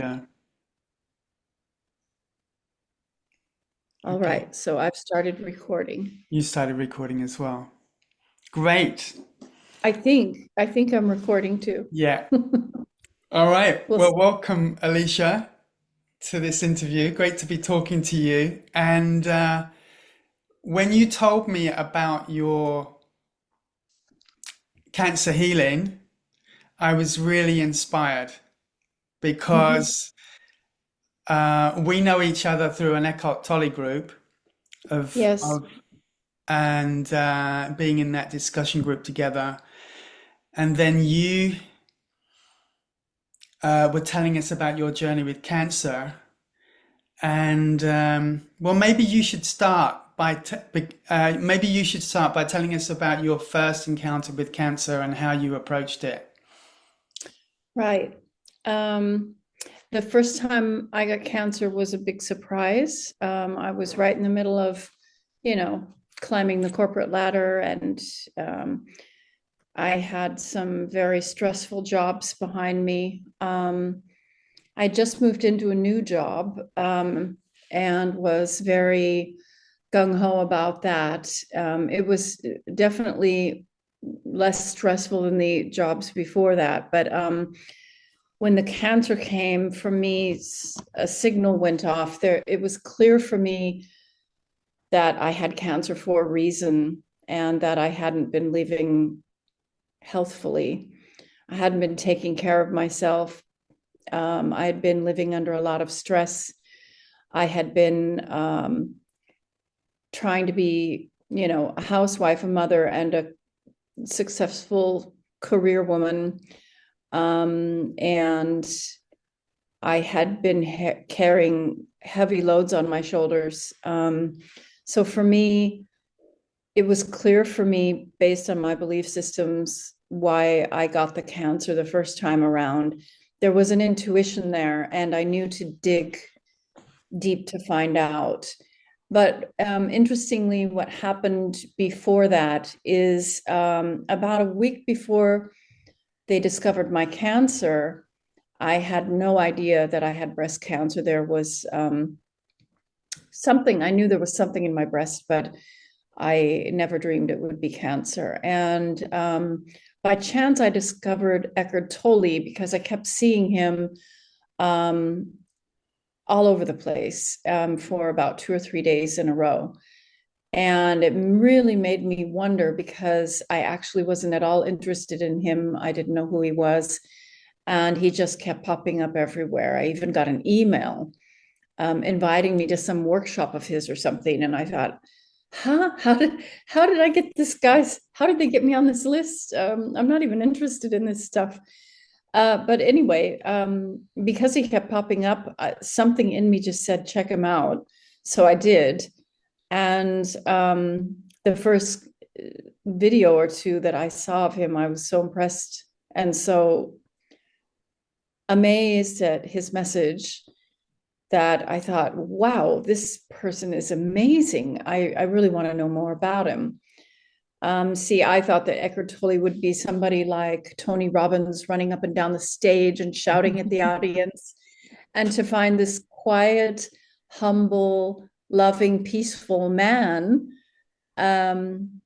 Yeah. All Okay. right, so I've started recording. You started recording as well. Great. I think I'm recording too. Yeah. All right. We'll Well, see. welcome, Alicia, to this interview. Great to be talking to you. And when you told me about your cancer healing, I was really inspired Mhm. because we know each other through an Eckhart Tolle group of, Yes. of and being in that discussion group together. And then you were telling us about your journey with cancer. And well, maybe you should start by telling us about your first encounter with cancer and how you approached it. Right. Um, the first time I got cancer was a big surprise. I was right in the middle of, you know, climbing the corporate ladder, and um, I had some very stressful jobs behind me. I just moved into a new job, and was very gung ho about that. It was definitely less stressful than the jobs before that. But when the cancer came for me, a signal went off there. It was clear for me that I had cancer for a reason and that I hadn't been living healthfully. I hadn't been taking care of myself. I had been living under a lot of stress. I had been trying to be, a housewife, a mother, and a successful career woman. And I had been carrying heavy loads on my shoulders. So for me, it was clear for me, based on my belief systems, why I got the cancer the first time around. There was an intuition there, and I knew to dig deep to find out. But interestingly, what happened before that is about a week before they discovered my cancer, I had no idea that I had breast cancer. There was something, I knew there was something in my breast, but I never dreamed it would be cancer. And by chance, I discovered Eckhart Tolle because I kept seeing him um, all over the place for about 2 or 3 days in a row. And it really made me wonder because I actually wasn't at all interested in him. I didn't know who he was. And he just kept popping up everywhere. I even got an email inviting me to some workshop of his or something. And I thought, huh? How did I get this guy's? How did they get me on this list? I'm not even interested in this stuff. But anyway, because he kept popping up, something in me just said, check him out. So I did. And the first video or two that I saw of him, I was so impressed and so amazed at his message that I thought, wow, this person is amazing. I really want to know more about him. See, I thought that Eckhart Tolle would be somebody like Tony Robbins running up and down the stage and shouting at the audience, and to find this quiet, humble, loving, peaceful man um,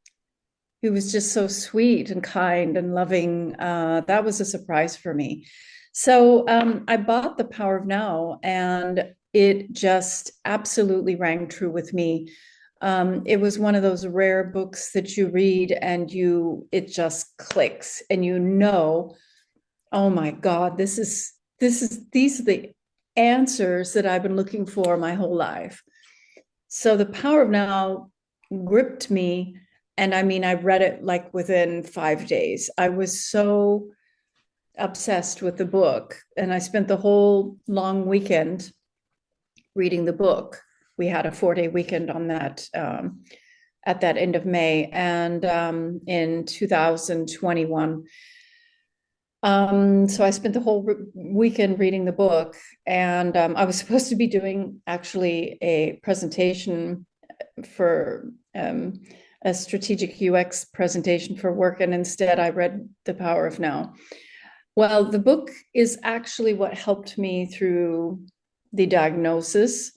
who was just so sweet and kind and loving. That was a surprise for me. So I bought The Power of Now, and it just absolutely rang true with me. It was one of those rare books that you read and it just clicks, and oh my God, these are the answers that I've been looking for my whole life. So The Power of Now gripped me. And I mean, I read it like within 5 days. I was so obsessed with the book. And I spent the whole long weekend reading the book. We had a 4 day weekend on that at that end of May. And in 2021, so I spent the whole weekend reading the book, and I was supposed to be doing actually a presentation for a strategic UX presentation for work, and instead I read The Power of Now. Well, the book is actually what helped me through the diagnosis,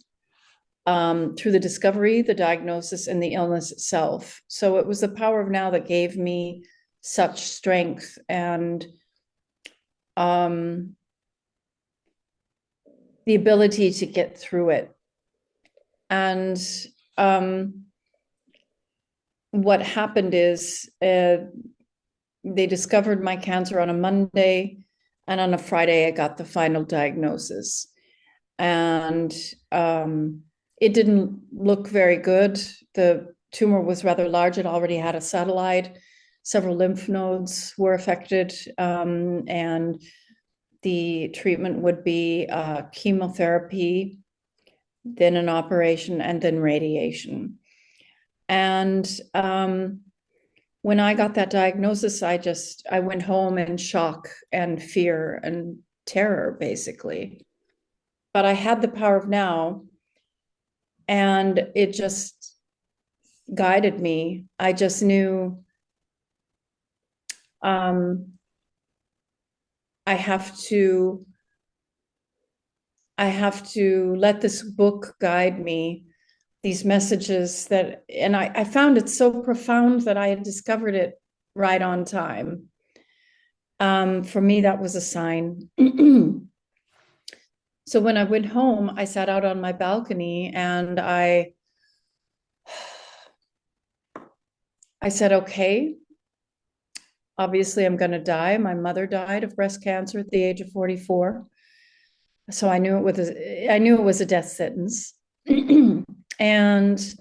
through the discovery, the diagnosis, and the illness itself. So it was the power of now that gave me such strength and the ability to get through it. And what happened is they discovered my cancer on a Monday, and on a Friday, I got the final diagnosis. And it didn't look very good. The tumor was rather large. It already had a satellite. Several lymph nodes were affected, and the treatment would be chemotherapy, then an operation, and then radiation. And when I got that diagnosis, I went home in shock and fear and terror, basically. But I had the power of now, and it just guided me. I just knew I have to let this book guide me, these messages that, and I found it so profound that I had discovered it right on time. For me, that was a sign. So when I went home, I sat out on my balcony and I said, okay, obviously I'm going to die. My mother died of breast cancer at the age of 44. So I knew it was a death sentence. And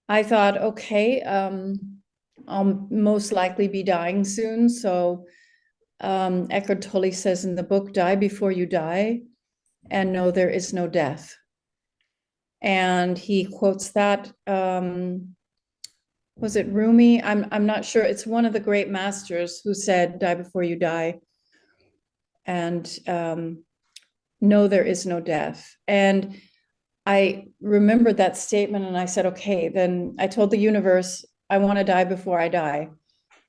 I thought, okay, I'll most likely be dying soon. So Eckhart Tolle says in the book, die before you die and know there is no death. And he quotes that, was it Rumi? I'm not sure. It's one of the great masters who said, die before you die and know there is no death. And I remembered that statement and I said, okay, then I told the universe, I want to die before I die.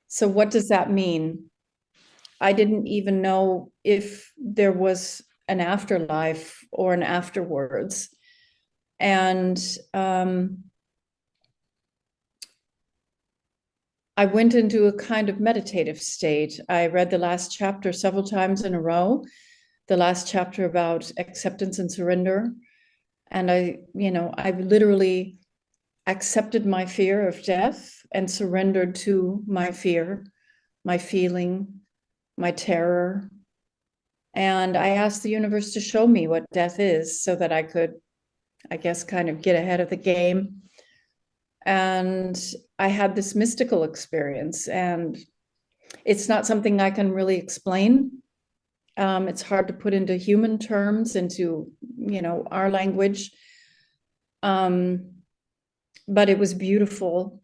So what does that mean? I didn't even know if there was an afterlife or an afterwards. And I went into a kind of meditative state. I read the last chapter several times in a row, the last chapter about acceptance and surrender. And I literally accepted my fear of death and surrendered to my fear, my feeling, my terror. And I asked the universe to show me what death is so that I could, I guess, kind of get ahead of the game. And I had this mystical experience, and it's not something I can really explain. It's hard to put into human terms, into, our language. But it was beautiful.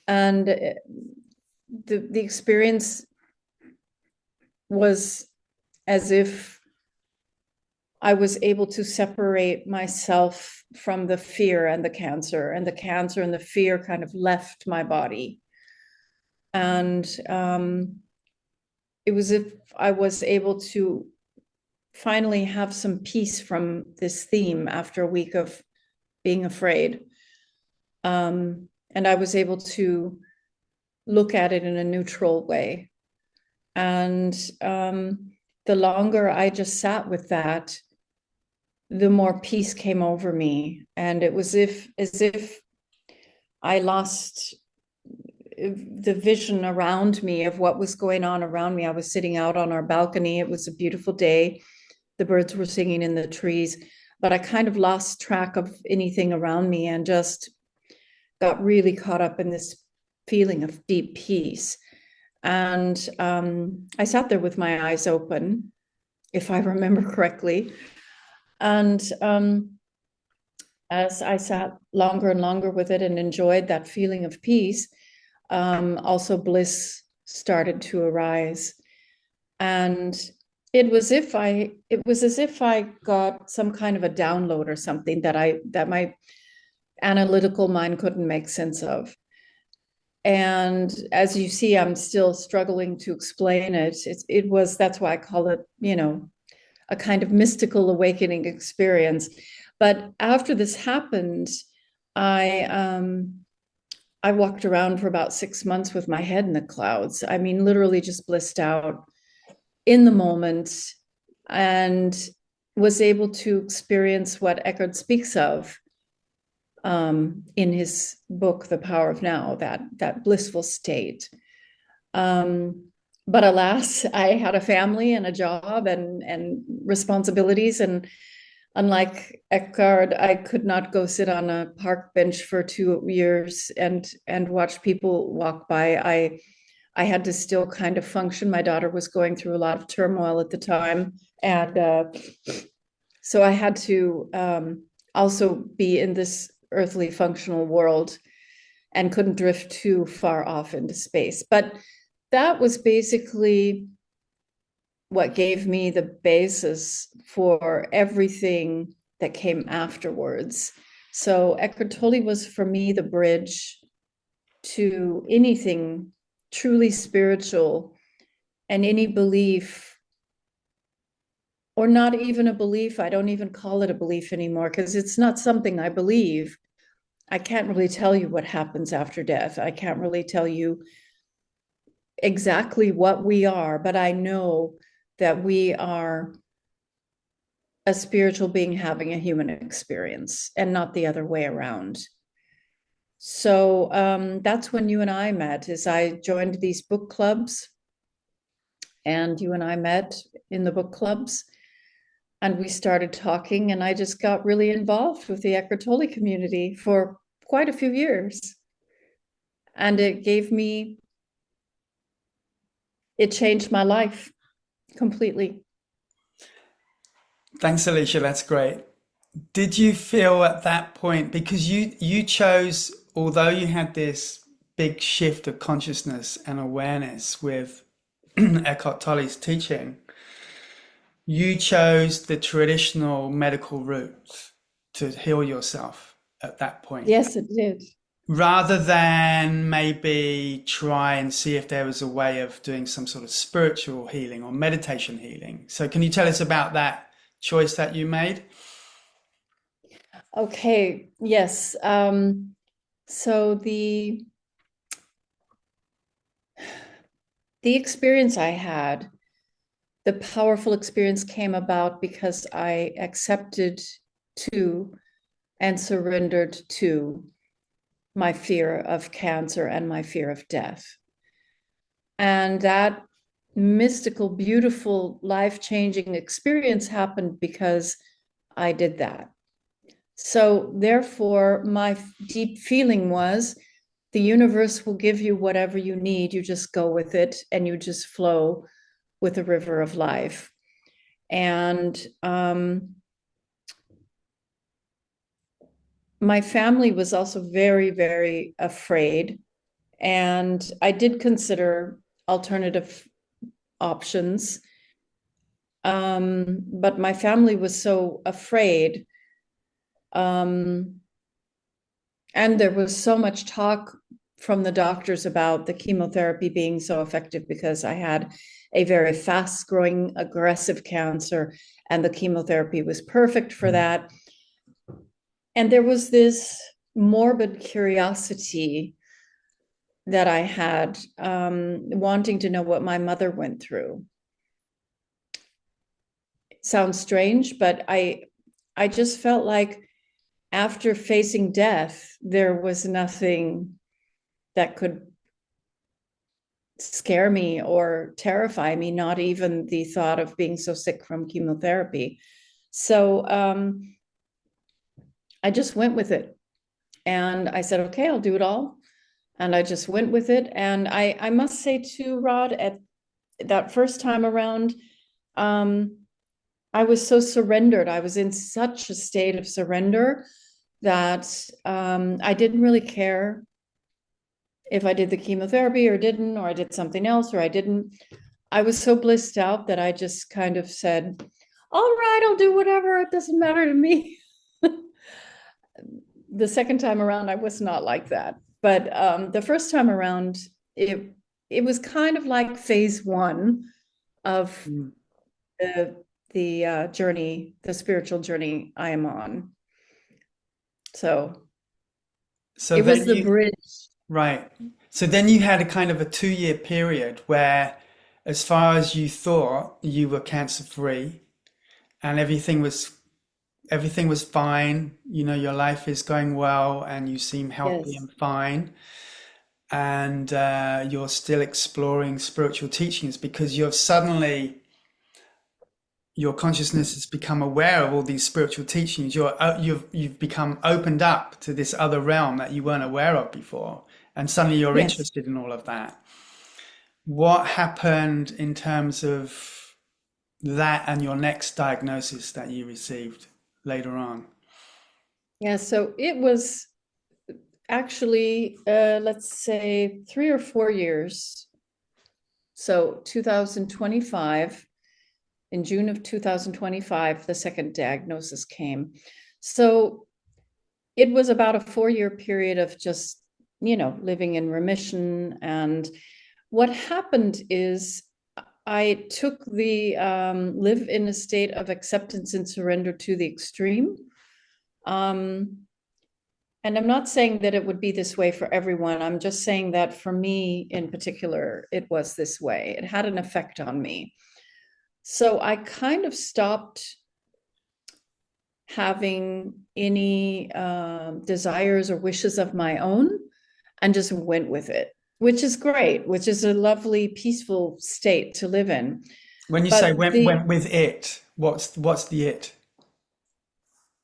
And the experience was as if I was able to separate myself from the fear and the cancer and the fear kind of left my body. And it was if I was able to finally have some peace from this theme after a week of being afraid. And I was able to look at it in a neutral way. And the longer I just sat with that, the more peace came over me. And it was as if I lost the vision around me of what was going on around me. I was sitting out on our balcony. It was a beautiful day. The birds were singing in the trees, but I kind of lost track of anything around me and just got really caught up in this feeling of deep peace. And I sat there with my eyes open, if I remember correctly. And as I sat longer and longer with it and enjoyed that feeling of peace, also bliss started to arise. And it was as if I got some kind of a download or something that my analytical mind couldn't make sense of. And as you see, I'm still struggling to explain it. That's why I call it, a kind of mystical awakening experience. But after this happened, I I walked around for about 6 months with my head in the clouds. I mean, literally just blissed out in the moment, and was able to experience what Eckhart speaks of in his book, The Power of Now, that blissful state. But alas, I had a family and a job and responsibilities, and unlike Eckhart, I could not go sit on a park bench for 2 years and watch people walk by. I had to still kind of function. My daughter was going through a lot of turmoil at the time, and so I had to also be in this earthly functional world and couldn't drift too far off into space. But that was basically what gave me the basis for everything that came afterwards. So Eckhart Tolle was for me the bridge to anything truly spiritual, and any belief, or not even a belief. I don't even call it a belief anymore, because it's not something I believe. I can't really tell you what happens after death. I can't really tell you exactly what we are, but I know that we are a spiritual being having a human experience, and not the other way around. So that's when you and I met. Is I joined these book clubs, and you and I met in the book clubs, and we started talking, and I just got really involved with the Eckhart Tolle community for quite a few years. And it changed my life completely. Thanks, Alicia. That's great. Did you feel at that point, because you chose, although you had this big shift of consciousness and awareness with Eckhart Tolle's teaching, you chose the traditional medical route to heal yourself at that point, Yes, it did. rather than maybe try and see if there was a way of doing some sort of spiritual healing or meditation healing. So, can you tell us about that choice that you made? Okay, yes. So the experience I had, the powerful experience, came about because I accepted to and surrendered to my fear of cancer and my fear of death. And that mystical, beautiful, life-changing experience happened because I did that. So therefore, my deep feeling was the universe will give you whatever you need. You just go with it, and you just flow with the river of life. And my family was also very, very afraid. And I did consider alternative options. But my family was so afraid. And there was so much talk from the doctors about the chemotherapy being so effective because I had a very fast growing aggressive cancer, and the chemotherapy was perfect for that. And there was this morbid curiosity that I had, wanting to know what my mother went through. It sounds strange, but I just felt like after facing death, there was nothing that could scare me or terrify me, not even the thought of being so sick from chemotherapy. So I just went with it. And I said, okay, I'll do it all. And I just went with it. And I must say too, Rod, at that first time around, I was so surrendered. I was in such a state of surrender that I didn't really care if I did the chemotherapy or didn't, or I did something else or I didn't. I was so blissed out that I just kind of said, all right, I'll do whatever. It doesn't matter to me. The second time around, I was not like that. But the first time around, it was kind of like phase one of Mm. the journey, the spiritual journey I am on. So So it was then the you, bridge. right. So then you had a kind of a 2 year period where, as far as you thought, you were cancer free and everything was fine. You know, your life is going well and you seem healthy Yes, and fine. And you're still exploring spiritual teachings because you've suddenly your consciousness has become aware of all these spiritual teachings. You've become opened up to this other realm that you weren't aware of before, and suddenly you're yes. interested in all of that. What happened in terms of that and your next diagnosis that you received later on? Yeah, so it was actually, let's say 3 or 4 years. So 2025, in June of 2025, the second diagnosis came. So it was about a 4 year period of just, living in remission. And what happened is I took the live in a state of acceptance and surrender to the extreme. Um, and I'm not saying that it would be this way for everyone. I'm just saying that for me in particular, it was this way. It had an effect on me. So I kind of stopped having any desires or wishes of my own and just went with it, which is great, which is a lovely, peaceful state to live in. When you say But the went with it, what's the it?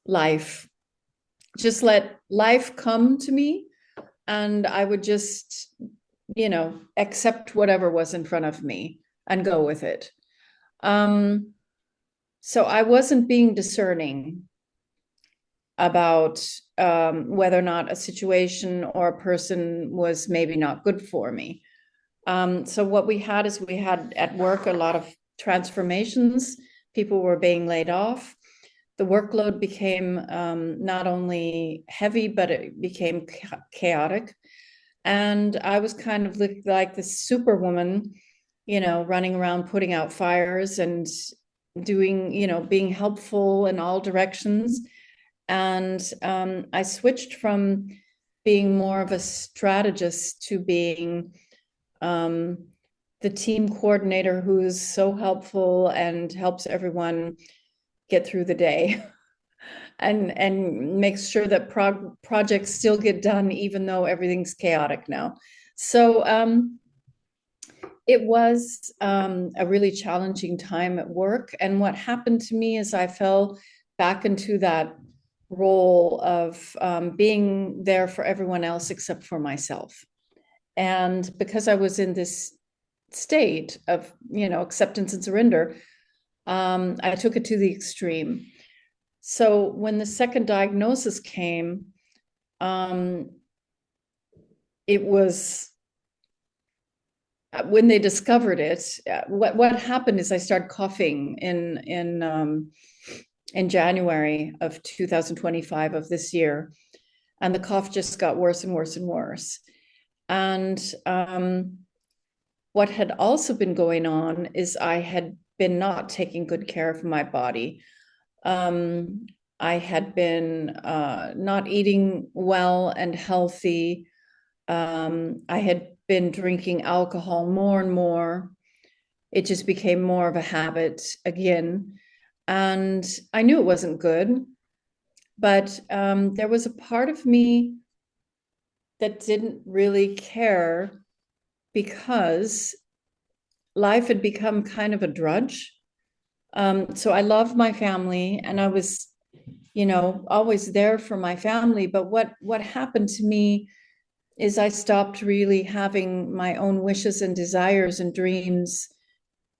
life, just let life come to me, and I would just, accept whatever was in front of me and go with it. Um, so I wasn't being discerning about whether or not a situation or a person was maybe not good for me. So what we had is we had at work a lot of transformations. People were being laid off. The workload became not only heavy, but it became chaotic. And I was kind of like this superwoman, running around putting out fires and doing, being helpful in all directions. And I switched from being more of a strategist to being the team coordinator who's so helpful and helps everyone get through the day and makes sure that projects still get done even though everything's chaotic now. So it was a really challenging time at work. And what happened to me is I fell back into that role of being there for everyone else except for myself. And because I was in this state of, acceptance and surrender, I took it to the extreme. So when the second diagnosis came, it was when they discovered it. What happened is I started coughing in January of 2025 of this year, and the cough just got worse and worse and worse. And what had also been going on is I had been not taking good care of my body. I had been not eating well and healthy. I had been drinking alcohol more and more. It just became more of a habit again. And I knew it wasn't good, but there was a part of me that didn't really care because life had become kind of a drudge. So I love my family and I was, always there for my family. But what happened to me is I stopped really having my own wishes and desires and dreams.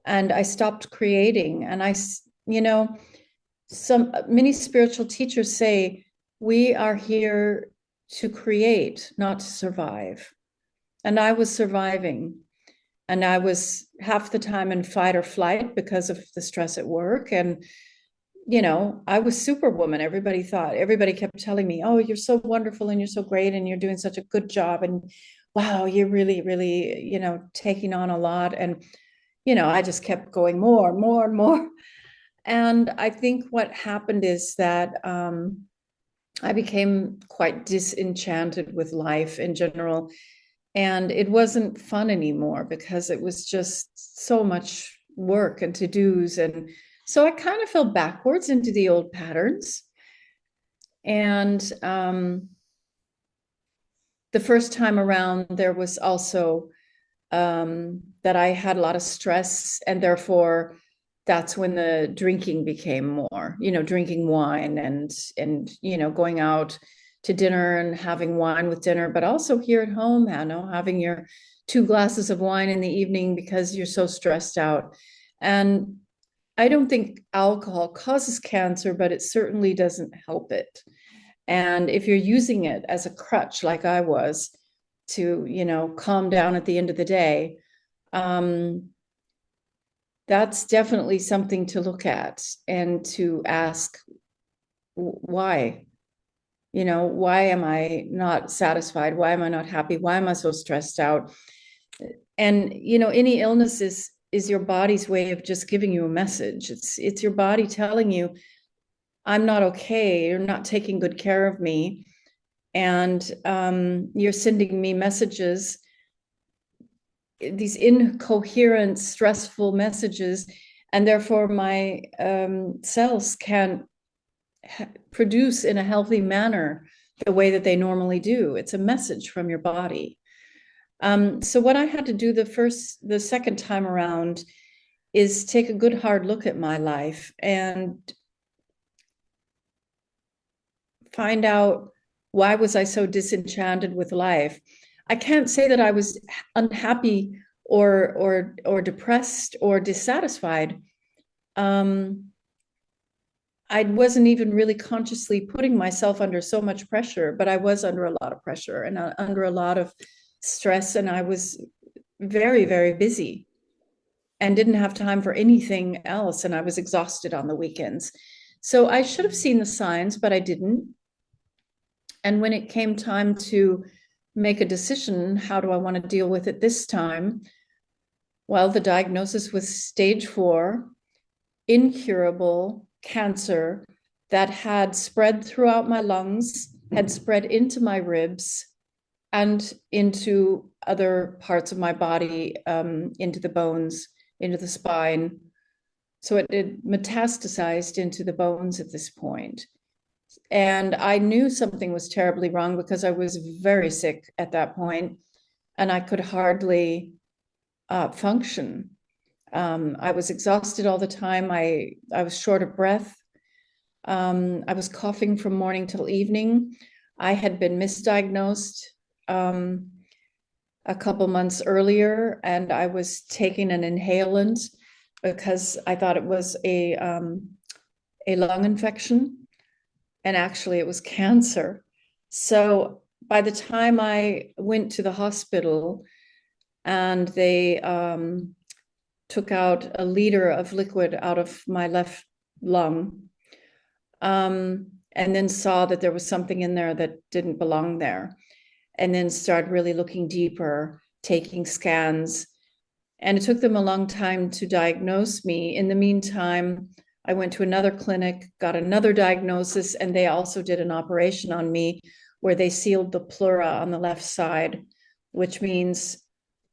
And I stopped creating. And some many spiritual teachers say, we are here to create, not to survive. And I was surviving. And I was half the time in fight or flight because of the stress at work. And, I was Superwoman. Everybody kept telling me, oh, you're so wonderful and you're so great and you're doing such a good job. And wow, you're really, really, taking on a lot. And, I just kept going more and more and more. And I think what happened is that I became quite disenchanted with life in general. And it wasn't fun anymore because it was just so much work and to-dos. And so I kind of fell backwards into the old patterns. And the first time around, there was also that I had a lot of stress, and therefore that's when the drinking became more, drinking wine and going out to dinner and having wine with dinner, but also here at home, having your 2 glasses of wine in the evening because you're so stressed out. And I don't think alcohol causes cancer, but it certainly doesn't help it. And if you're using it as a crutch, like I was, to, calm down at the end of the day, that's definitely something to look at and to ask why. Why am I not satisfied? Why am I not happy? Why am I so stressed out? And, any illness is your body's way of just giving you a message. It's your body telling you, I'm not okay. You're not taking good care of me. And you're sending me messages, these incoherent, stressful messages, and therefore my cells can't produce in a healthy manner the way that they normally do. It's a message from your body. So what I had to do the second time around is take a good hard look at my life and find out, why was I so disenchanted with life? I can't say that I was unhappy or depressed or dissatisfied. I wasn't even really consciously putting myself under so much pressure, but I was under a lot of pressure and under a lot of stress, and I was very, very busy and didn't have time for anything else, and I was exhausted on the weekends. So I should have seen the signs, but I didn't. And when it came time to make a decision, how do I want to deal with it this time? Well, the diagnosis was stage 4, incurable cancer that had spread throughout my lungs, had spread into my ribs and into other parts of my body, into the bones, into the spine. So it metastasized into the bones at this point. And I knew something was terribly wrong because I was very sick at that point and I could hardly function. I was exhausted all the time. I was short of breath. I was coughing from morning till evening. I had been misdiagnosed a couple months earlier, and I was taking an inhalant because I thought it was a lung infection. And actually it was cancer. So by the time I went to the hospital and they took out a liter of liquid out of my left lung, and then saw that there was something in there that didn't belong there, and then started really looking deeper, taking scans. And it took them a long time to diagnose me. In the meantime, I went to another clinic, got another diagnosis, and they also did an operation on me where they sealed the pleura on the left side, which means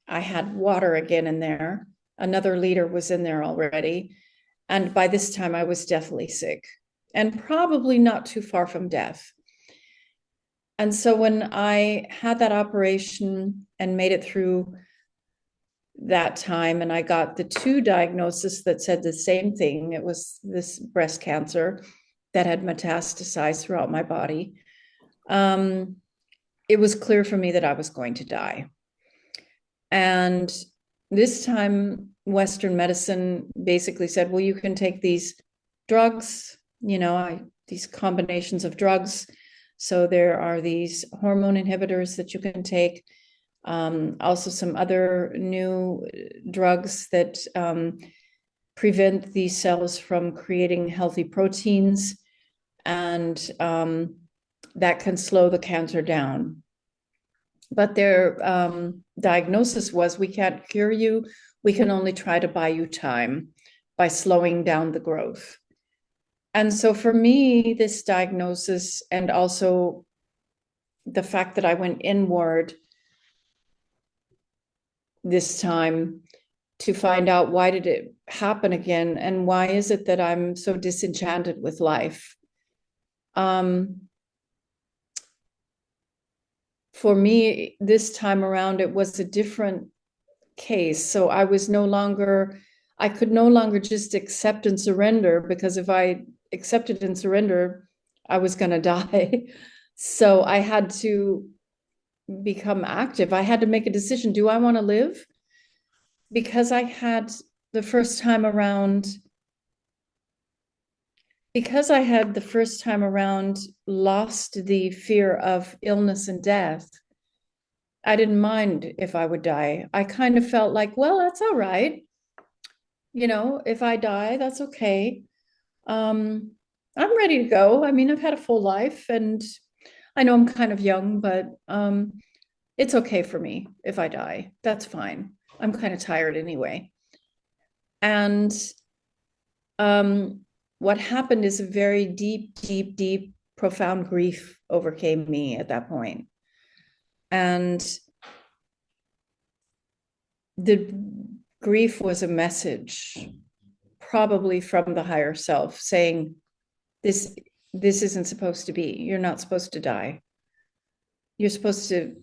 I had water again in there. Another liter was in there already. And by this time, I was deathly sick and probably not too far from death. And so when I had that operation and made it through that time, and I got the 2 diagnoses that said the same thing. It was this breast cancer that had metastasized throughout my body. It was clear for me that I was going to die. And this time, Western medicine basically said, well, you can take these drugs, these combinations of drugs. So there are these hormone inhibitors that you can take. Also some other new drugs that prevent these cells from creating healthy proteins, and that can slow the cancer down. But their diagnosis was, we can't cure you, we can only try to buy you time by slowing down the growth. And so for me, this diagnosis, and also the fact that I went inward this time to find out, why did it happen again? And why is it that I'm so disenchanted with life? For me, this time around, it was a different case. So I could no longer just accept and surrender, because if I accepted and surrendered, I was going to die. So I had to become active. I had to make a decision. Do I want to live? Because I had the first time around lost the fear of illness and death, I didn't mind if I would die. I kind of felt like, well, that's all right. If I die, that's okay. I'm ready to go. I mean, I've had a full life, and I know I'm kind of young, but it's okay for me if I die. That's fine. I'm kind of tired anyway. And what happened is a very deep, profound grief overcame me at that point. And the grief was a message, probably from the higher self, saying, this isn't supposed to be. You're not supposed to die. You're supposed to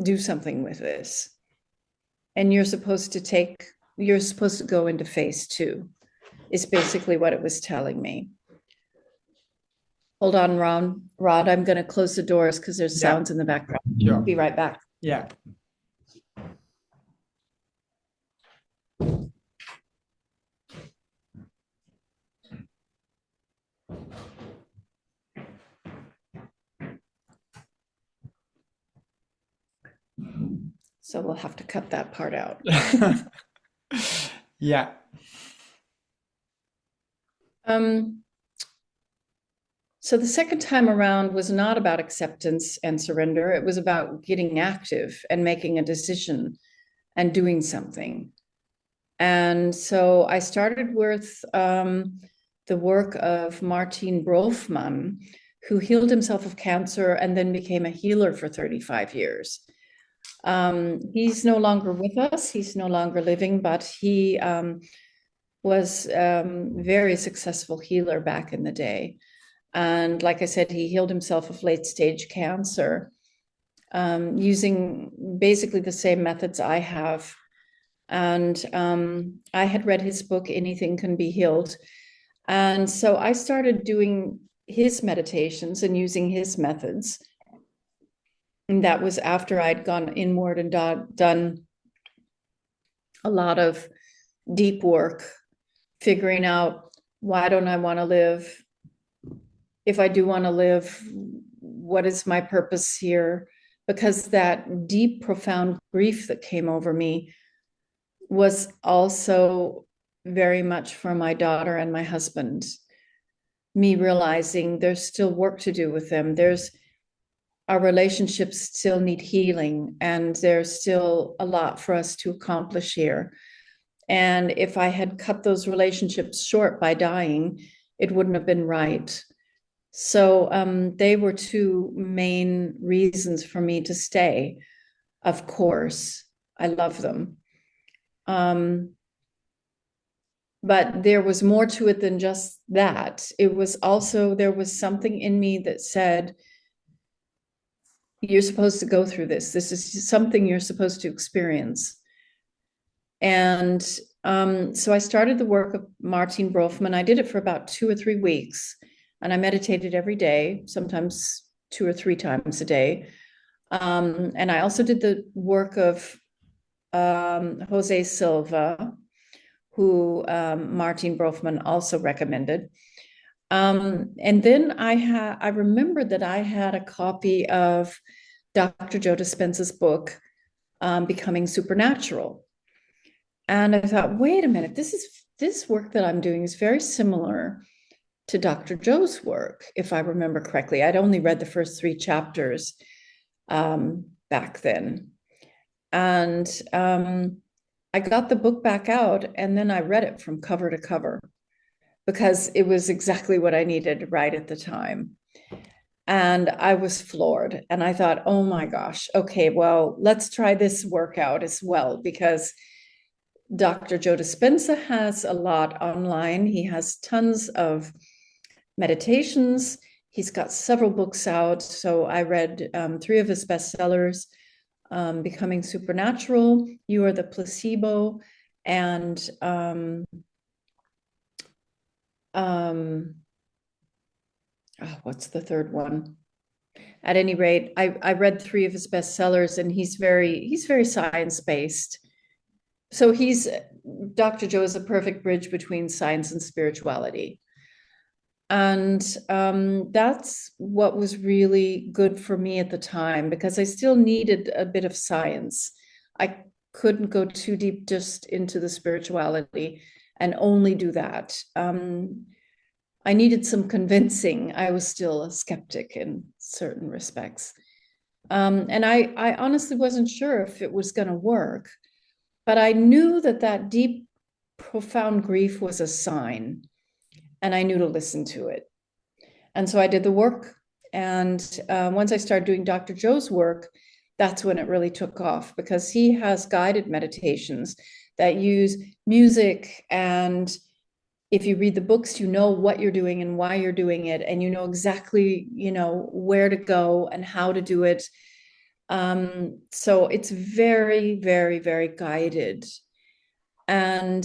do something with this. And you're supposed to go into phase 2, is basically what it was telling me. Hold on, Rod, I'm going to close the doors because there's sounds in the background. Sure. Be right back. Yeah. So we'll have to cut that part out. Yeah. So the second time around was not about acceptance and surrender. It was about getting active and making a decision and doing something. And so I started with the work of Martin Brofman, who healed himself of cancer and then became a healer for 35 years. He's no longer with us. He's no longer living, but he was a very successful healer back in the day. And like I said, he healed himself of late-stage cancer using basically the same methods I have. And I had read his book, Anything Can Be Healed. And so I started doing his meditations and using his methods. And that was after I'd gone inward and done a lot of deep work, figuring out, why don't I want to live? If I do want to live, what is my purpose here? Because that deep, profound grief that came over me was also very much for my daughter and my husband. Me realizing there's still work to do with them. Our relationships still need healing, and there's still a lot for us to accomplish here. And if I had cut those relationships short by dying, it wouldn't have been right. So they were two main reasons for me to stay. Of course, I love them. But there was more to it than just that. It was also, there was something in me that said, you're supposed to go through this. This is something you're supposed to experience. And so I started the work of Martin Brofman. I did it for about 2 or 3 weeks. And I meditated every day, sometimes 2 or 3 times a day. And I also did the work of Jose Silva, who Martin Brofman also recommended. And then I remembered that I had a copy of Dr. Joe Dispensa's book, Becoming Supernatural. And I thought, wait a minute, this this work that I'm doing is very similar to Dr. Joe's work, if I remember correctly. I'd only read the first 3 chapters back then. And I got the book back out, and then I read it from cover to cover because it was exactly what I needed right at the time. And I was floored. And I thought, oh my gosh, okay, well, let's try this workout as well, because Dr. Joe Dispensa has a lot online. He has tons of meditations. He's got several books out. So I read 3 of his bestsellers, Becoming Supernatural, You Are the Placebo, and what's the third one? At any rate, I read 3 of his bestsellers, and he's very science-based. So Dr. Joe is a perfect bridge between science and spirituality. And that's what was really good for me at the time, because I still needed a bit of science. I couldn't go too deep just into the spirituality and only do that. I needed some convincing. I was still a skeptic in certain respects. And I honestly wasn't sure if it was going to work, but I knew that deep, profound grief was a sign, and I knew to listen to it. And so I did the work. And once I started doing Dr. Joe's work, that's when it really took off, because he has guided meditations that use music, and if you read the books, you know what you're doing and why you're doing it, and you know exactly, where to go and how to do it. So it's very, very, very guided. And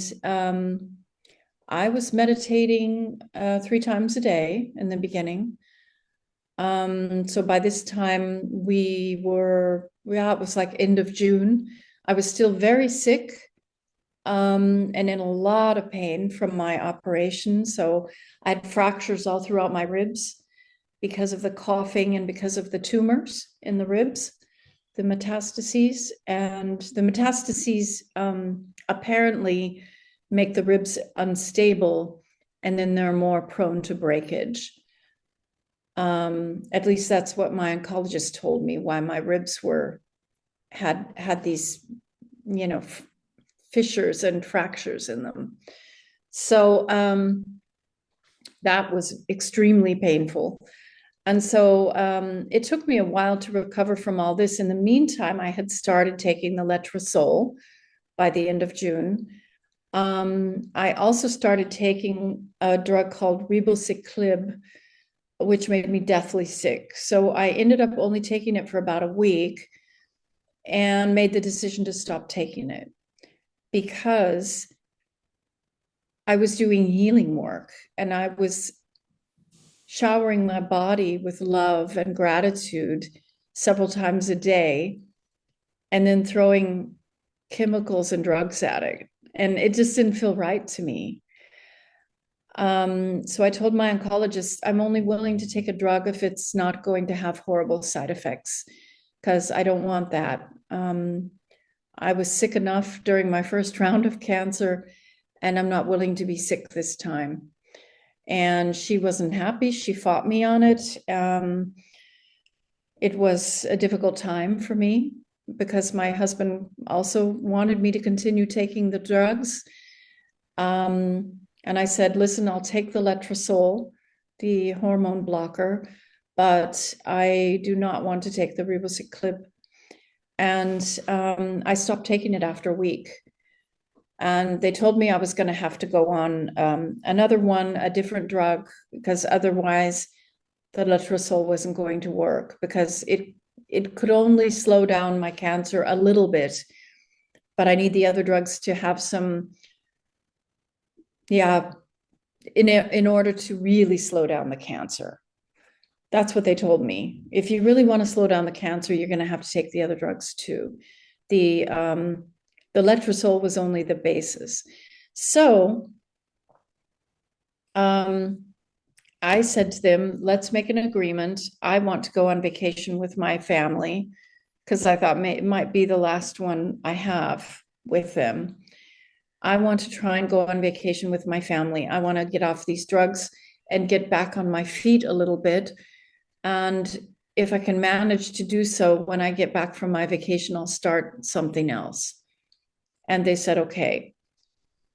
I was meditating 3 times a day in the beginning. So by this time it was like end of June. I was still very sick. And in a lot of pain from my operation. So I had fractures all throughout my ribs because of the coughing and because of the tumors in the ribs, the metastases. And the metastases apparently make the ribs unstable, and then they're more prone to breakage. At least that's what my oncologist told me, why my ribs had these, fissures and fractures in them. So that was extremely painful. And so it took me a while to recover from all this. In the meantime, I had started taking the letrozole by the end of June. I also started taking a drug called ribociclib, which made me deathly sick. So I ended up only taking it for about a week and made the decision to stop taking it, because I was doing healing work, and I was showering my body with love and gratitude several times a day, and then throwing chemicals and drugs at it. And it just didn't feel right to me. So I told my oncologist, I'm only willing to take a drug if it's not going to have horrible side effects, because I don't want that. I was sick enough during my first round of cancer, and I'm not willing to be sick this time. And she wasn't happy. She fought me on it. It was a difficult time for me, because my husband also wanted me to continue taking the drugs. And I said, listen, I'll take the letrozole, the hormone blocker, but I do not want to take the ribociclib. And I stopped taking it after a week. And they told me I was going to have to go on another one, a different drug, because otherwise the letrozole wasn't going to work, because it could only slow down my cancer a little bit. But I need the other drugs to have some, in order to really slow down the cancer. That's what they told me. If you really want to slow down the cancer, you're going to have to take the other drugs too. The letrozole was only the basis. So I said to them, let's make an agreement. I want to go on vacation with my family, because I thought it might be the last one I have with them. I want to try and go on vacation with my family. I want to get off these drugs and get back on my feet a little bit. And if I can manage to do so when I get back from my vacation, I'll start something else. And they said, okay.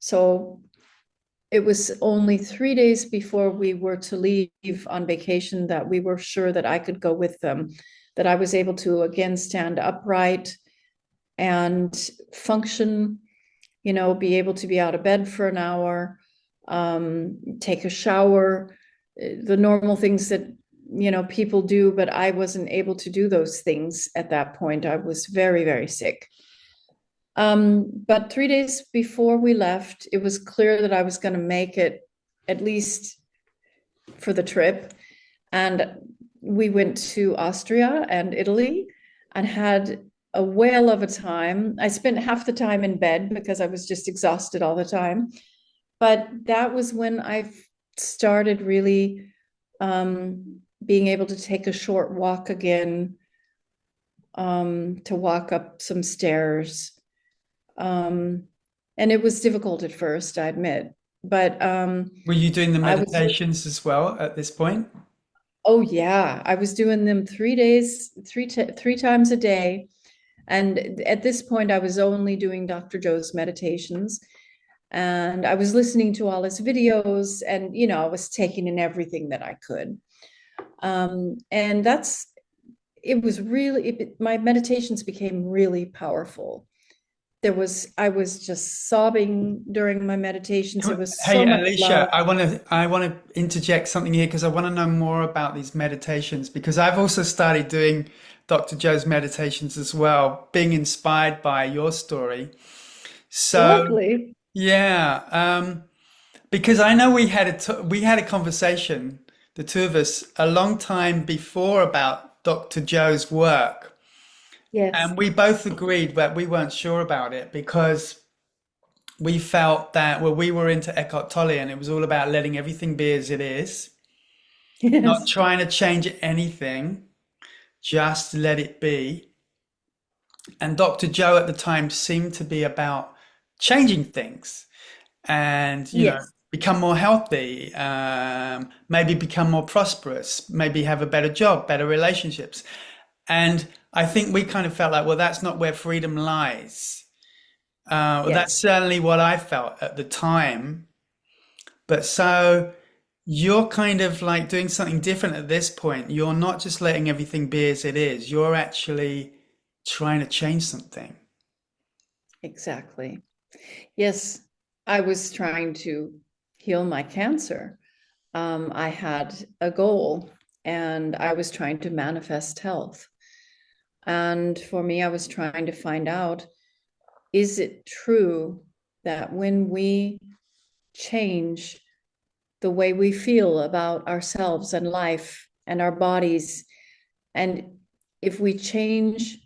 So it was only 3 days before we were to leave on vacation that we were sure that I could go with them, that I was able to again stand upright and function, be able to be out of bed for an hour, take a shower, the normal things that, people do, but I wasn't able to do those things at that point. I was very, very sick. But 3 days before we left, it was clear that I was going to make it at least for the trip. And we went to Austria and Italy and had a whale of a time. I spent half the time in bed because I was just exhausted all the time. But that was when I started really being able to take a short walk again, to walk up some stairs. And it was difficult at first, I admit. But Were you doing the meditations as well at this point? oh yeah, I was doing them 3 days, three times a day. And at this point, I was only doing Dr. Joe's meditations. And I was listening to all his videos, and I was taking in everything that I could. And it was really, my meditations became really powerful. I was just sobbing during my meditations. It was Hey, so much Alicia, love. I want to interject something here because I want to know more about these meditations because I've also started doing Dr. Joe's meditations as well, being inspired by your story. So, Lovely. yeah, because I know we had a conversation, the two of us, a long time before about Dr. Joe's work. Yes. And we both agreed that we weren't sure about it because we felt that, well, we were into Eckhart Tolle and it was all about letting everything be as it is, not Yes. trying to change anything, just let it be. And Dr. Joe at the time seemed to be about changing things and, Yes. become more healthy, maybe become more prosperous, maybe have a better job, better relationships. And I think we kind of felt like, well, that's not where freedom lies. That's Yes. certainly what I felt at the time. But so you're kind of like doing something different at this point. You're not just letting everything be as it is. You're actually trying to change something. Exactly. Yes. I was trying to heal my cancer. I had a goal and I was trying to manifest health. And for me, I was trying to find out, is it true that when we change the way we feel about ourselves and life and our bodies, and if we change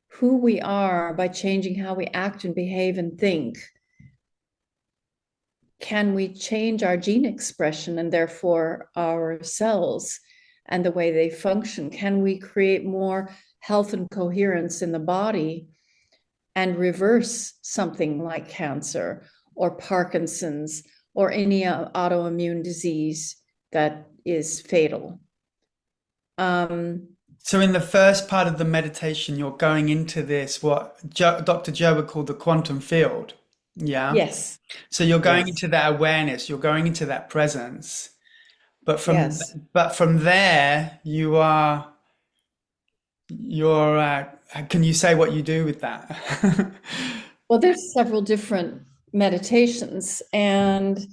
who we are by changing how we act and behave and think, can we change our gene expression and therefore our cells and the way they function? Can we create more health and coherence in the body and reverse something like cancer or Parkinson's or any autoimmune disease that is fatal? So in the first part of the meditation, you're going into this, what Dr. Joe would call the quantum field. Yeah. Yes, So you're going yes, into that awareness, you're going into that presence. But from yes. but from there, you're can you say what you do with that? Well, there's several different meditations, and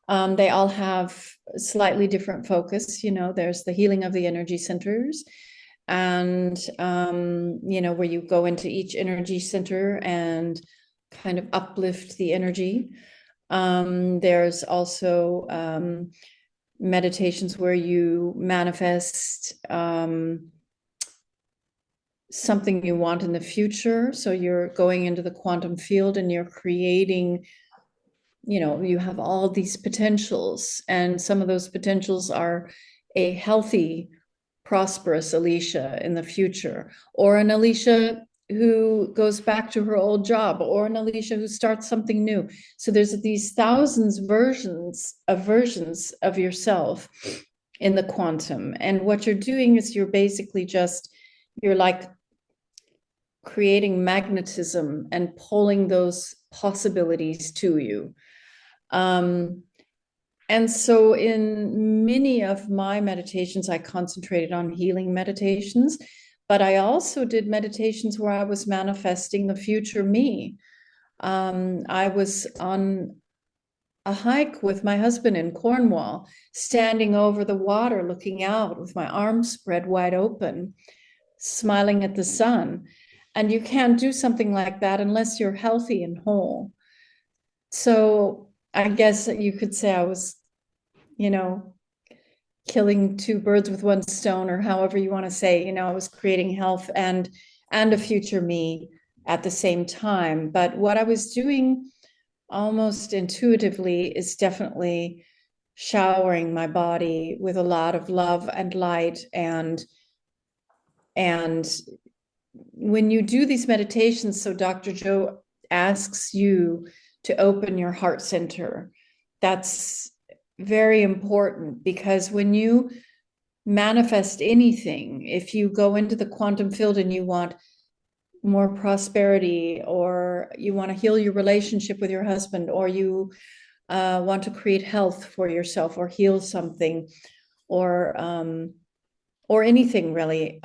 they all have slightly different focus. There's the healing of the energy centers, and where you go into each energy center and kind of uplift the energy. There's also meditations where you manifest something you want in the future. So you're going into the quantum field and you're creating, you have all these potentials, and some of those potentials are a healthy, prosperous Alisha in the future, or an Alisha who goes back to her old job, or an Alisha who starts something new. So there's these thousands versions of yourself in the quantum. And what you're doing is you're basically you're like creating magnetism and pulling those possibilities to you. And so in many of my meditations, I concentrated on healing meditations, but I also did meditations where I was manifesting the future me. I was on a hike with my husband in Cornwall, standing over the water, looking out with my arms spread wide open, smiling at the sun. And you can't do something like that unless you're healthy and whole. So I guess you could say I was, killing two birds with one stone, or however you want to say, I was creating health and a future me at the same time. But what I was doing almost intuitively is definitely showering my body with a lot of love and light. And when you do these meditations, so Dr. Joe asks you to open your heart center. That's very important, because when you manifest anything, if you go into the quantum field and you want more prosperity, or you want to heal your relationship with your husband, or you want to create health for yourself, or heal something, or anything really,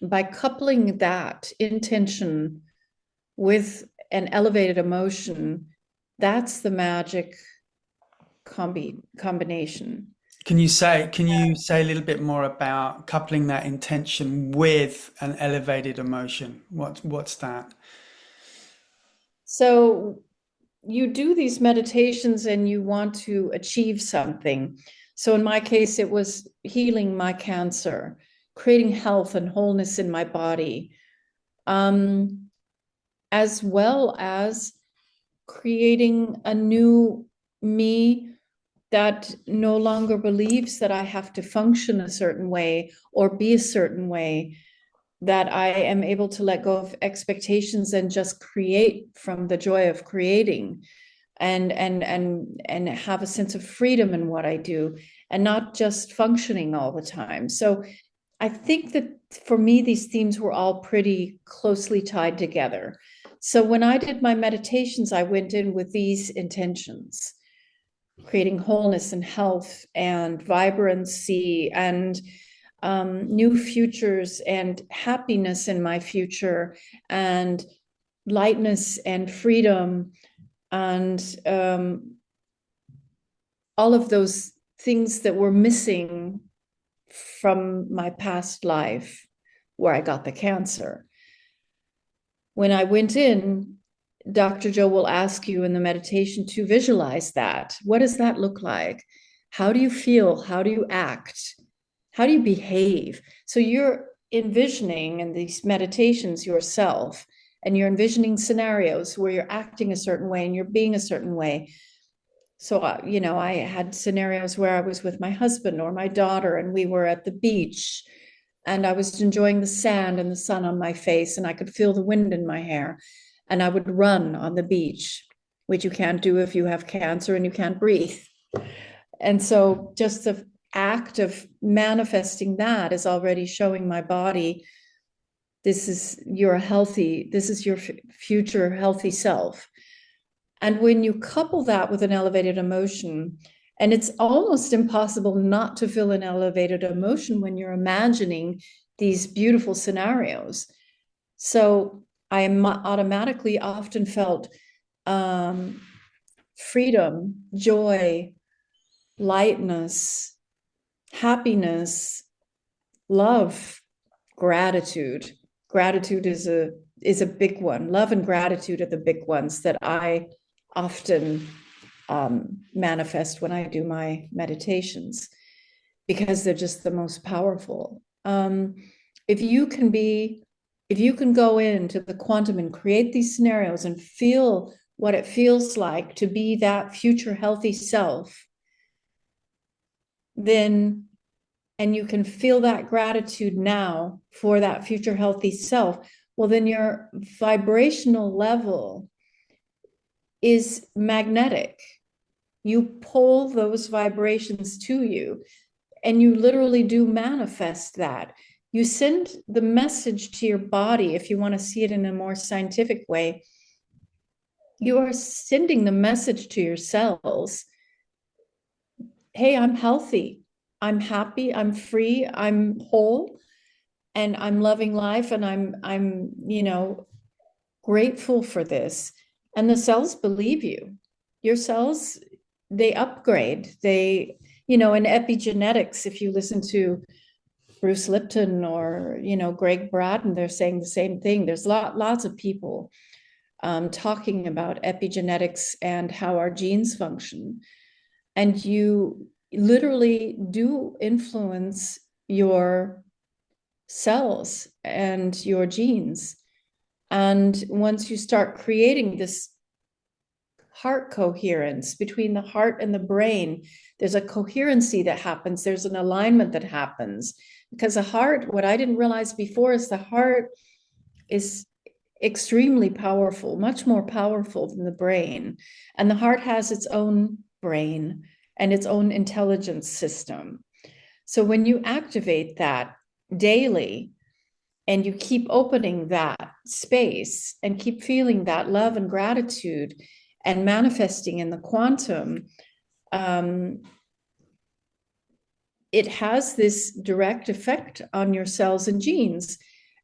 by coupling that intention with an elevated emotion, that's the magic combination. Can you say a little bit more about coupling that intention with an elevated emotion? What's that? So you do these meditations and you want to achieve something. So in my case, it was healing my cancer, creating health and wholeness in my body, as well as creating a new me that no longer believes that I have to function a certain way or be a certain way, that I am able to let go of expectations and just create from the joy of creating, and have a sense of freedom in what I do, and not just functioning all the time. So I think that for me, these themes were all pretty closely tied together. So when I did my meditations, I went in with these intentions: creating wholeness and health and vibrancy and new futures and happiness in my future, and lightness and freedom, and all of those things that were missing from my past life where I got the cancer. When I went in, Dr. Joe will ask you in the meditation to visualize that. What does that look like? How do you feel? How do you act? How do you behave? So you're envisioning in these meditations yourself, and you're envisioning scenarios where you're acting a certain way and you're being a certain way. So, I had scenarios where I was with my husband or my daughter, and we were at the beach, and I was enjoying the sand and the sun on my face, and I could feel the wind in my hair, and I would run on the beach, which you can't do if you have cancer and you can't breathe. And so just the act of manifesting that is already showing my body, this is your future healthy self. And when you couple that with an elevated emotion, and it's almost impossible not to feel an elevated emotion when you're imagining these beautiful scenarios. So I automatically often felt freedom, joy, lightness, happiness, love, gratitude. Gratitude is a big one. Love and gratitude are the big ones that I often manifest when I do my meditations, because they're just the most powerful. If you can go into the quantum and create these scenarios and feel what it feels like to be that future healthy self, and you can feel that gratitude now for that future healthy self, well, then your vibrational level is magnetic. You pull those vibrations to you, and you literally do manifest that. You send the message to your body, if you want to see it in a more scientific way, you are sending the message to your cells, hey, I'm healthy, I'm happy, I'm free, I'm whole, and I'm loving life, and I'm grateful for this. And the cells believe you. Your cells, they upgrade. In epigenetics, if you listen to Bruce Lipton or Greg Braden, they're saying the same thing. There's lots of people talking about epigenetics and how our genes function. And you literally do influence your cells and your genes. And once you start creating this heart coherence between the heart and the brain, there's a coherency that happens. There's an alignment that happens, because the heart, what I didn't realize before, is the heart is extremely powerful, much more powerful than the brain. And the heart has its own brain and its own intelligence system. So when you activate that daily, and you keep opening that space and keep feeling that love and gratitude and manifesting in the quantum, it has this direct effect on your cells and genes.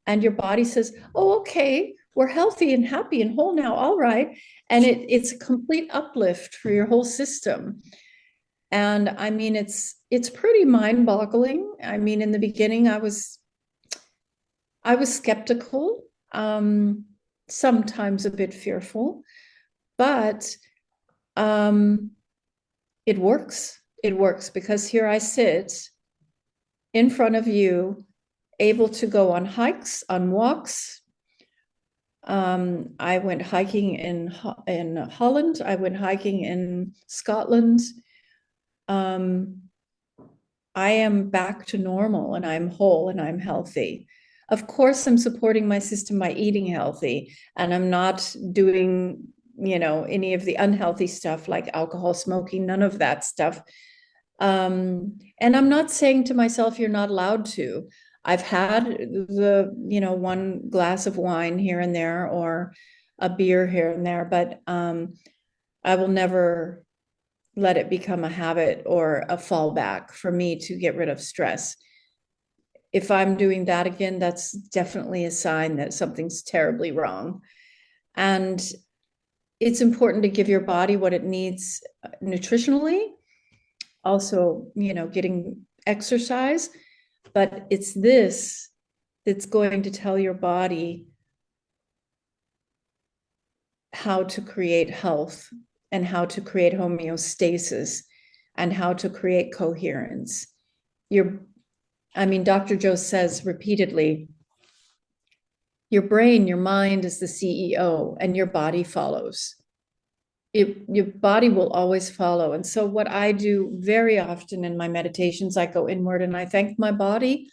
And your body says, oh, okay, we're healthy and happy and whole now. All right. And it's a complete uplift for your whole system. And I mean, it's pretty mind-boggling. I mean, in the beginning, I was skeptical, sometimes a bit fearful, but it works. It works, because here I sit in front of you, able to go on hikes, on walks. I went hiking in Holland. I went hiking in Scotland. I am back to normal, and I'm whole, and I'm healthy. Of course, I'm supporting my system by eating healthy, and I'm not doing, any of the unhealthy stuff like alcohol, smoking, none of that stuff. And I'm not saying to myself, you're not allowed to. I've had the, one glass of wine here and there, or a beer here and there, but I will never let it become a habit or a fallback for me to get rid of stress. If I'm doing that again, that's definitely a sign that something's terribly wrong. And it's important to give your body what it needs nutritionally, also, getting exercise, but it's this that's going to tell your body how to create health, and how to create homeostasis, and how to create coherence. Dr. Joe says repeatedly, your brain, your mind is the CEO, and your body follows. Your body will always follow. And so what I do very often in my meditations, I go inward and I thank my body.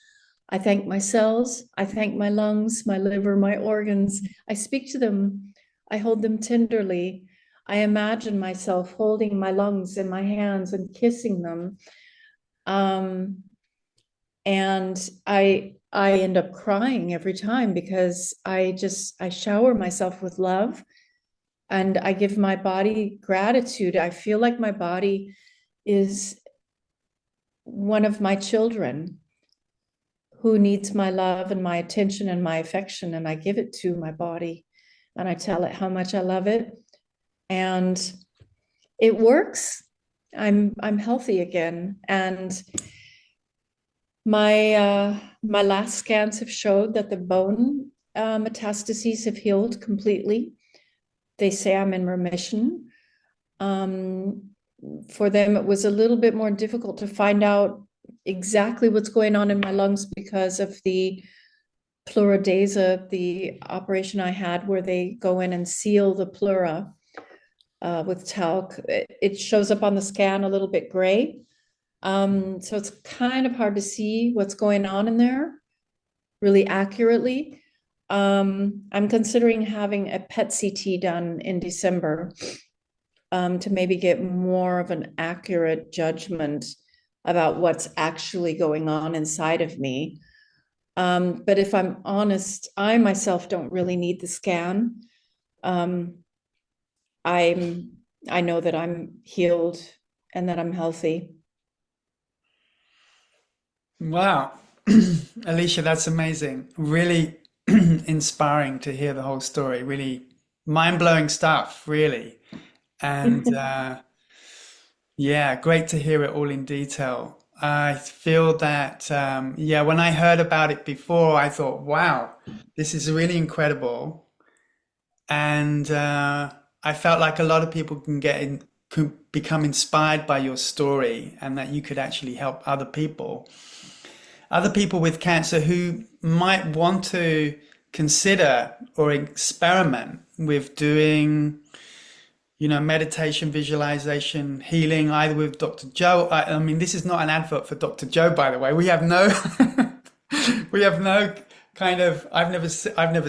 I thank my cells. I thank my lungs, my liver, my organs. I speak to them. I hold them tenderly. I imagine myself holding my lungs in my hands and kissing them. And I end up crying every time, because I shower myself with love, and I give my body gratitude. I feel like my body is one of my children who needs my love and my attention and my affection, and I give it to my body, and I tell it how much I love it, and it works. I'm healthy again, and my last scans have showed that the bone metastases have healed completely. They say I'm in remission. For them, it was a little bit more difficult to find out exactly what's going on in my lungs because of the pleurodesa, the operation I had where they go in and seal the pleura with talc. It shows up on the scan a little bit gray. So it's kind of hard to see what's going on in there really accurately. I'm considering having a PET CT done in December, to maybe get more of an accurate judgment about what's actually going on inside of me. But if I'm honest, I myself don't really need the scan. Um, I'm I know that I'm healed and that I'm healthy. Wow. Alicia, that's amazing. Really inspiring to hear the whole story. Really mind-blowing stuff, really. And yeah, great to hear it all in detail. I feel that, yeah, when I heard about it before, I thought, wow, this is really incredible. And I felt like a lot of people could become inspired by your story and that you could actually help other people with cancer who might want to consider or experiment with doing, meditation, visualization, healing, either with Dr. Joe. I mean, this is not an advert for Dr. Joe, by the way. We have no, we have no kind of. I've never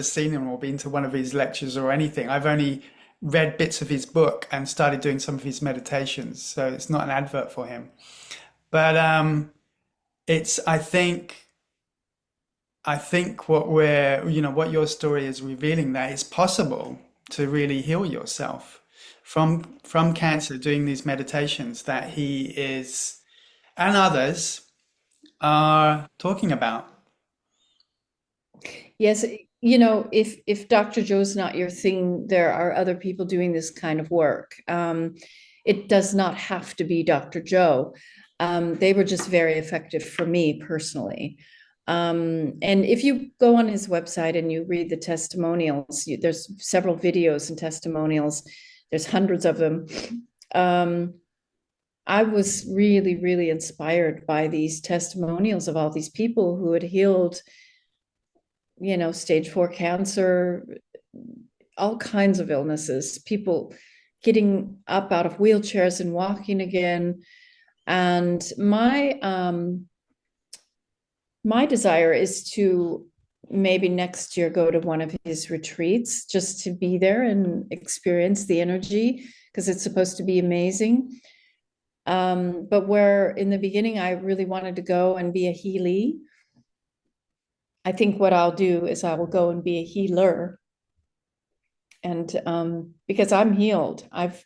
seen him or been to one of his lectures or anything. I've only read bits of his book and started doing some of his meditations. So it's not an advert for him. But it's. I think what your story is revealing that it's possible to really heal yourself from cancer doing these meditations that he is and others are talking about. Yes, if Dr. Joe's not your thing, there are other people doing this kind of work. It does not have to be Dr. Joe. They were just very effective for me personally. And if you go on his website and you read the testimonials, there's several videos and testimonials. There's hundreds of them. I was really, really inspired by these testimonials of all these people who had healed, stage 4 cancer, all kinds of illnesses, people getting up out of wheelchairs and walking again. And my desire is to maybe next year go to one of his retreats just to be there and experience the energy, because it's supposed to be amazing. But where in the beginning I really wanted to go and be a healer, I think what I'll do is I will go and be a healer. And because I'm healed, I've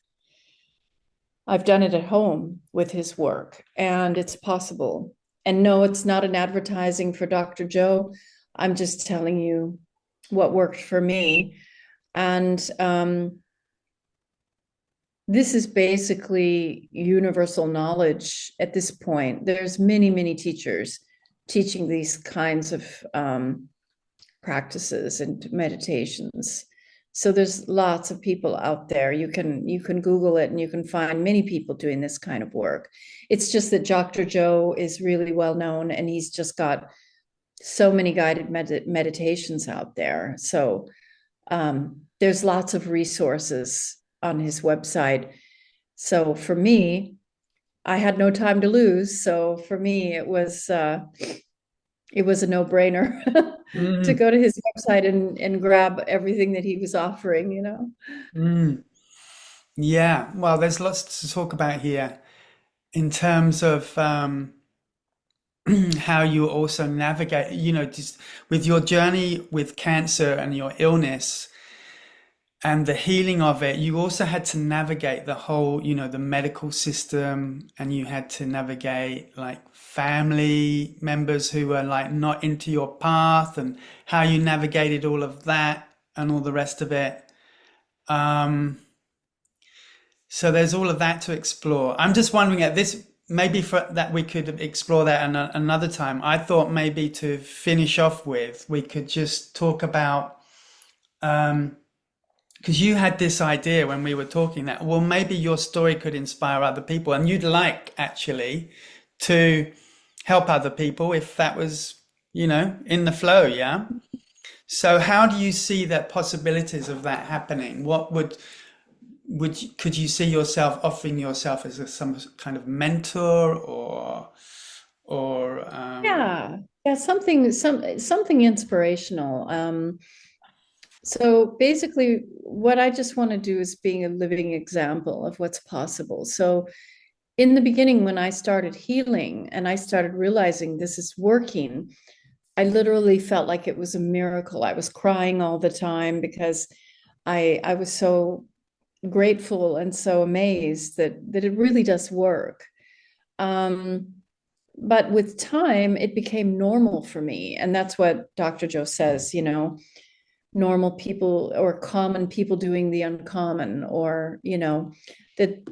done it at home with his work, and it's possible. And no, it's not an advertising for Dr. Joe. I'm just telling you what worked for me. And this is basically universal knowledge at this point. There's many, many teachers teaching these kinds of practices and meditations. So there's lots of people out there. You can Google it and you can find many people doing this kind of work. It's just that Dr. Joe is really well known, and he's just got so many guided meditations out there. So there's lots of resources on his website. So for me, I had no time to lose. So for me, it was a no-brainer to Mm, go to his website and grab everything that he was offering. mm. Yeah, well, there's lots to talk about here in terms of how you also navigate, just with your journey with cancer and your illness and the healing of it. You also had to navigate the whole, the medical system, and you had to navigate like family members who were like not into your path, and how you navigated all of that and all the rest of it. Um, So there's all of that to explore. I'm just wondering at this, maybe for that we could explore that another time. I thought maybe to finish off with, we could just talk about, because you had this idea when we were talking that, well, maybe your story could inspire other people, and you'd like actually to help other people if that was, in the flow, yeah? So how do you see that possibilities of that happening? What could you see yourself offering yourself as some kind of mentor or Yeah. Yeah, something inspirational. So basically, what I just want to do is being a living example of what's possible. So in the beginning, when I started healing and I started realizing this is working, I literally felt like it was a miracle. I was crying all the time because I was so grateful and so amazed that it really does work. Um, but with time, it became normal for me. And that's what Dr. Joe says, normal people or common people doing the uncommon, or, that.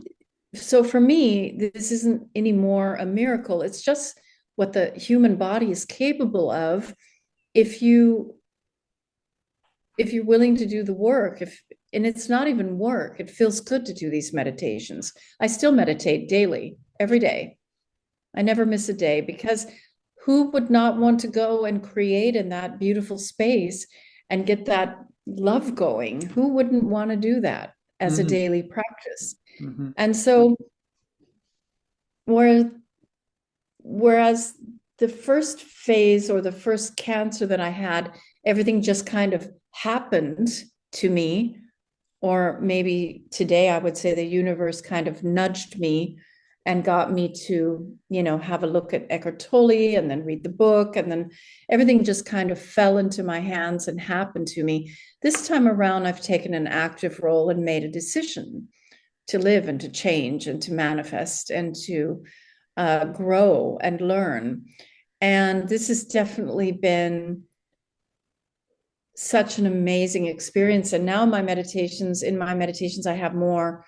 So for me, this isn't anymore a miracle. It's just what the human body is capable of if you're willing to do the work. And it's not even work. It feels good to do these meditations. I still meditate daily, every day. I never miss a day, because who would not want to go and create in that beautiful space and get that love going? Who wouldn't want to do that as a Mm-hmm. daily practice? Mm-hmm. And so, whereas whereas the first phase, or the first cancer that I had, everything just kind of happened to me. Or maybe today I would say the universe kind of nudged me and got me to, have a look at Eckhart Tolle and then read the book. And then everything just kind of fell into my hands and happened to me. This time around, I've taken an active role and made a decision to live and to change and to manifest and to grow and learn. And this has definitely been such an amazing experience. And now in my meditations, I have more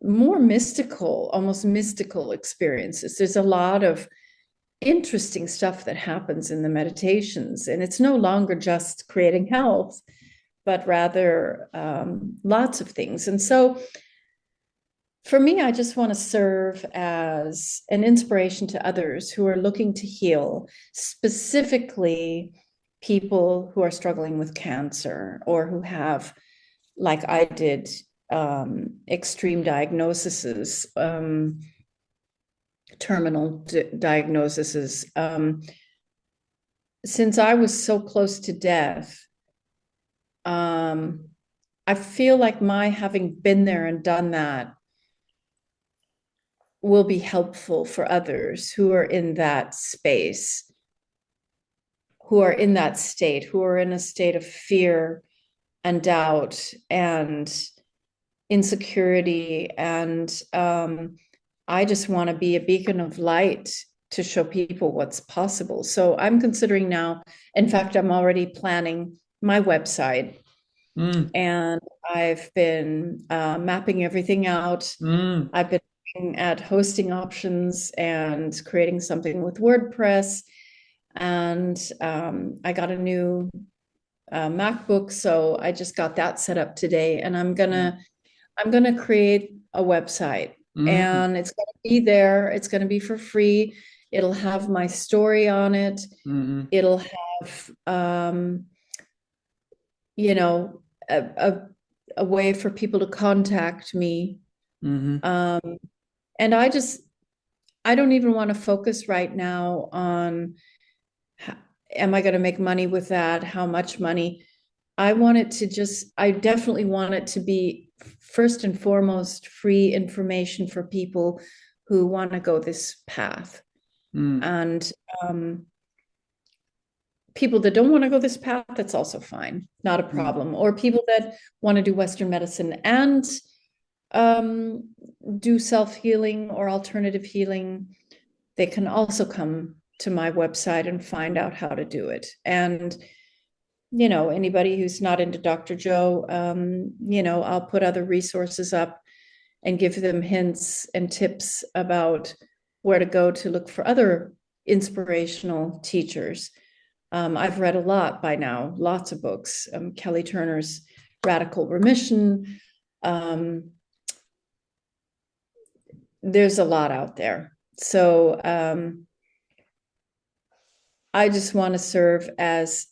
mystical, almost mystical experiences. There's a lot of interesting stuff that happens in the meditations, and it's no longer just creating health, but rather lots of things. And so for me, I just want to serve as an inspiration to others who are looking to heal, specifically people who are struggling with cancer, or who have, like I did, extreme diagnoses, terminal diagnoses. Since I was so close to death, I feel like my having been there and done that will be helpful for others who are in that space, who are in that state, who are in a state of fear and doubt and insecurity. And I just want to be a beacon of light to show people what's possible. So I'm considering now, in fact, I'm already planning my website. And I've been mapping everything out. I've been looking at hosting options and creating something with WordPress. And I got a new MacBook, so I just got that set up today. And I'm gonna create a website, and it's gonna be there. It's gonna be for free. It'll have my story on it. Mm-hmm. It'll have a way for people to contact me. Mm-hmm. And I don't even want to focus right now on am I going to make money with that? How much money? I definitely want it to be first and foremost free information for people who want to go this path. And people that don't want to go this path, that's also fine, not a problem. Or people that want to do Western medicine and do self-healing or alternative healing, they can also come to my website and find out how to do it. And anybody who's not into Dr. Joe, I'll put other resources up and give them hints and tips about where to go to look for other inspirational teachers. I've read a lot by now, lots of books. Kelly Turner's Radical Remission. There's a lot out there. So I just want to serve as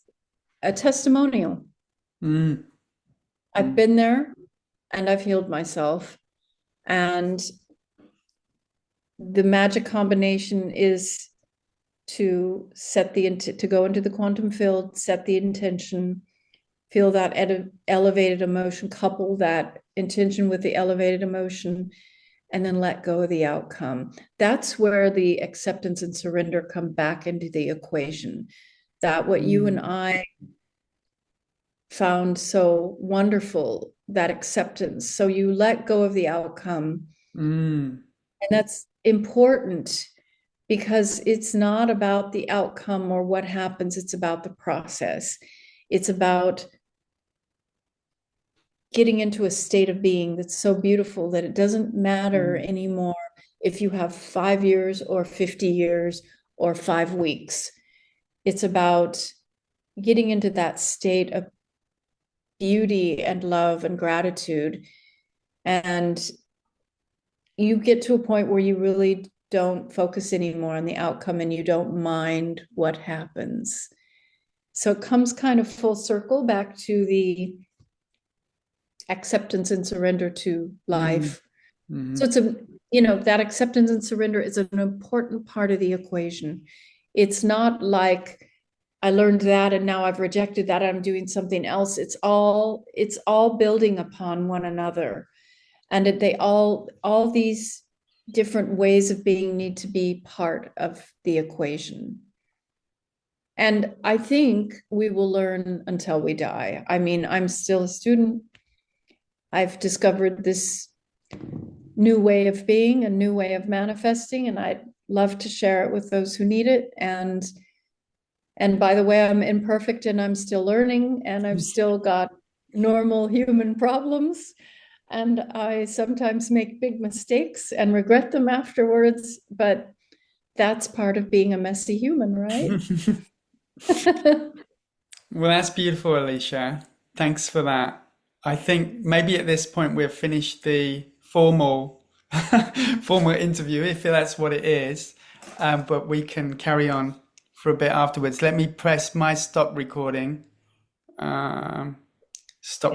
a testimonial. I've been there and I've healed myself. And the magic combination is to set the to go into the quantum field, set the intention, feel that elevated emotion, couple that intention with the elevated emotion, and then let go of the outcome. That's where the acceptance and surrender come back into the equation. That what you and I found so wonderful, that acceptance. So you let go of the outcome. And that's important because it's not about the outcome or what happens. It's about the process. It's about getting into a state of being that's so beautiful that it doesn't matter anymore if you have 5 years or 50 years or 5 weeks. It's about getting into that state of beauty and love and gratitude. And you get to a point where you really don't focus anymore on the outcome and you don't mind what happens. So it comes kind of full circle back to the acceptance and surrender to life. So it's that acceptance and surrender is an important part of the equation. It's not like I learned that and now I've rejected that, I'm doing something else. It's all building upon one another. And they all these different ways of being need to be part of the equation. And I think we will learn until we die. I mean, I'm still a student. I've discovered this new way of being, a new way of manifesting, and I'd love to share it with those who need it. And by the way, I'm imperfect and I'm still learning, and I've still got normal human problems. And I sometimes make big mistakes and regret them afterwards, but that's part of being a messy human, right? Well, that's beautiful, Alisha. Thanks for that. I think maybe at this point we've finished the formal interview, if that's what it is, but we can carry on for a bit afterwards. Let me press my stop recording. Stop.